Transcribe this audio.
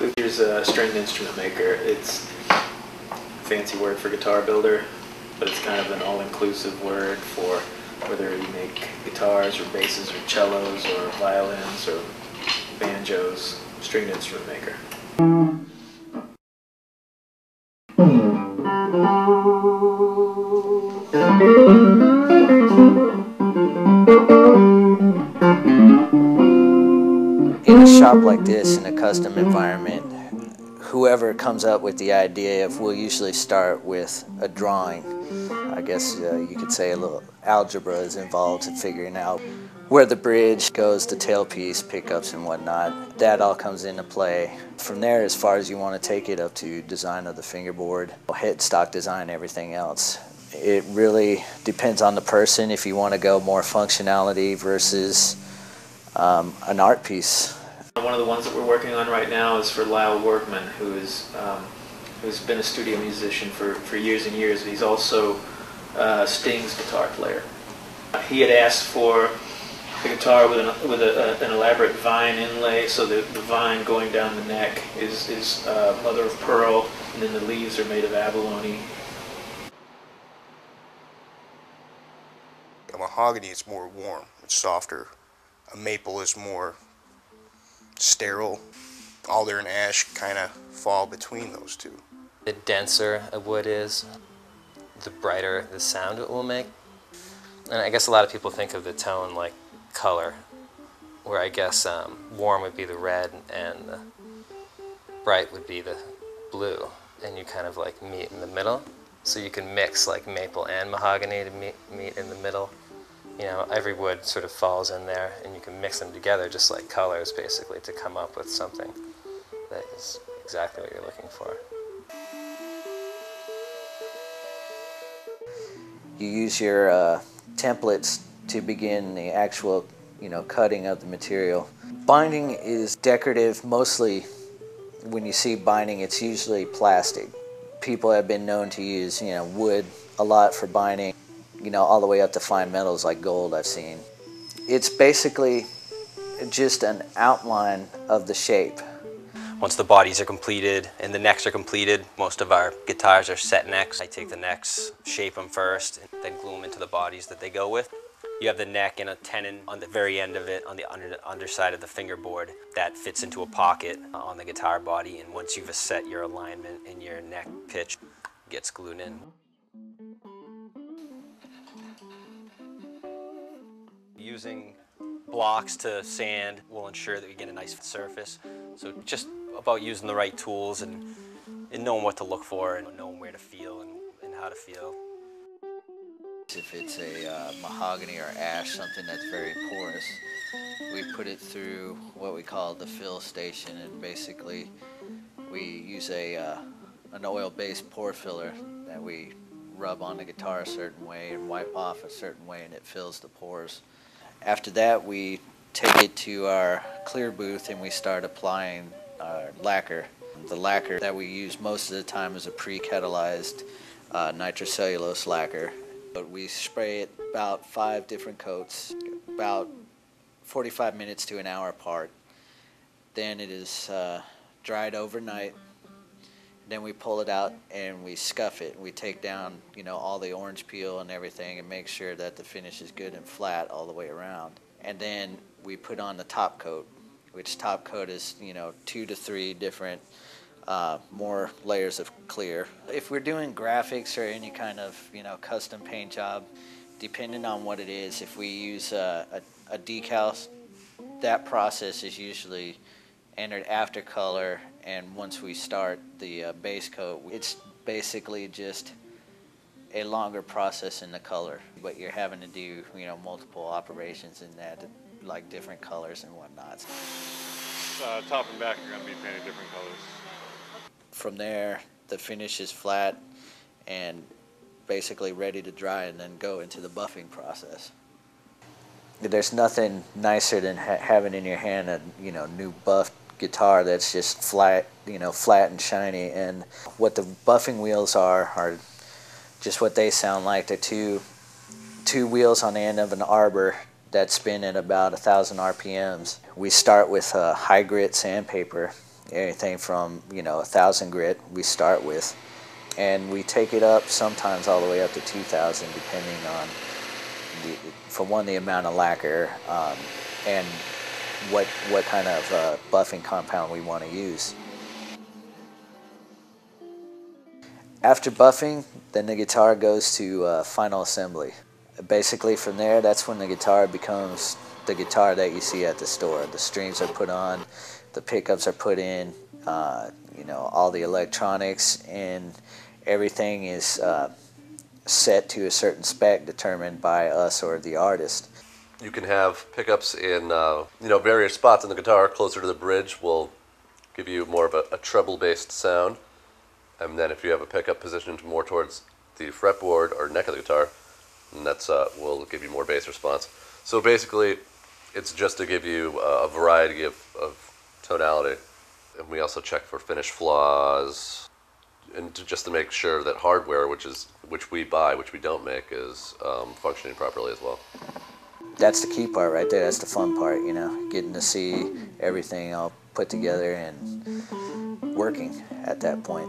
Luthier's a stringed instrument maker. It's a fancy word for guitar builder, but it's kind of an all-inclusive word for whether you make guitars or basses or cellos or violins or banjos. Stringed instrument maker. In a shop like this, in a custom environment, whoever comes up with the idea of, we'll usually start with a drawing. I guess you could say a little algebra is involved in figuring out where the bridge goes, the tailpiece, pickups and whatnot. That all comes into play. From there, as far as you want to take it up to design of the fingerboard, headstock design, everything else. It really depends on the person if you want to go more functionality versus an art piece. One of the ones that we're working on right now is for Lyle Workman, who's been a studio musician for years and years. He's also Sting's guitar player. He had asked for a guitar with an elaborate vine inlay, so the vine going down the neck is mother of pearl, and then the leaves are made of abalone. A mahogany is more warm, it's softer. A maple is more sterile. Alder and ash kind of fall between those two. The denser a wood is, the brighter the sound it will make. And I guess a lot of people think of the tone like color, where I guess warm would be the red and the bright would be the blue, and you kind of like meet in the middle. So you can mix like maple and mahogany to meet in the middle. You know, every wood sort of falls in there, and you can mix them together just like colors, basically, to come up with something that is exactly what you're looking for. You use your templates to begin the actual, cutting of the material. Binding is decorative. Mostly when you see binding, it's usually plastic. People have been known to use, wood a lot for binding, all the way up to fine metals like gold I've seen. It's basically just an outline of the shape. Once the bodies are completed and the necks are completed, most of our guitars are set necks. I take the necks, shape them first, and then glue them into the bodies that they go with. You have the neck and a tenon on the very end of it, on the underside of the fingerboard, that fits into a pocket on the guitar body, and once you've set your alignment and your neck pitch, it gets glued in. Using blocks to sand will ensure that you get a nice surface. So just about using the right tools and knowing what to look for and knowing where to feel and how to feel. If it's a mahogany or ash, something that's very porous, we put it through what we call the fill station, and basically we use an oil-based pore filler that we rub on the guitar a certain way and wipe off a certain way, and it fills the pores. After that, we take it to our clear booth and we start applying our lacquer. The lacquer that we use most of the time is a pre-catalyzed nitrocellulose lacquer. But we spray it about 5 different coats, about 45 minutes to an hour apart. Then it is dried overnight. Then we pull it out and we scuff it. We take down, all the orange peel and everything and make sure that the finish is good and flat all the way around. And then we put on the top coat, which top coat is, 2 to 3 different more layers of clear. If we're doing graphics or any kind of, custom paint job, depending on what it is, if we use a decal, that process is usually entered after color, and once we start the base coat, it's basically just a longer process in the color, but you're having to do, multiple operations in that, like different colors and whatnot. Top and back are going to be painted different colors. From there, the finish is flat and basically ready to dry, and then go into the buffing process. There's nothing nicer than having in your hand a new buffed guitar that's just flat, flat and shiny. And what the buffing wheels are just what they sound like. They're two wheels on the end of an arbor that spin at about 1,000 RPMs. We start with high grit sandpaper, anything from 1,000 grit we start with, and we take it up sometimes all the way up to 2,000, depending on for one, the amount of lacquer and what kind of buffing compound we want to use. After buffing, then the guitar goes to final assembly. Basically from there, that's when the guitar becomes the guitar that you see at the store. The strings are put on, the pickups are put in, all the electronics and everything is set to a certain spec determined by us or the artist. You can have pickups in various spots in the guitar. Closer to the bridge will give you more of a treble-based sound. And then if you have a pickup positioned more towards the fretboard or neck of the guitar, and that's will give you more bass response. So basically, it's just to give you a variety of tonality. And we also check for finish flaws, and just to make sure that hardware, which we buy, which we don't make, is functioning properly as well. That's the key part right there. That's the fun part, getting to see everything all put together and working at that point.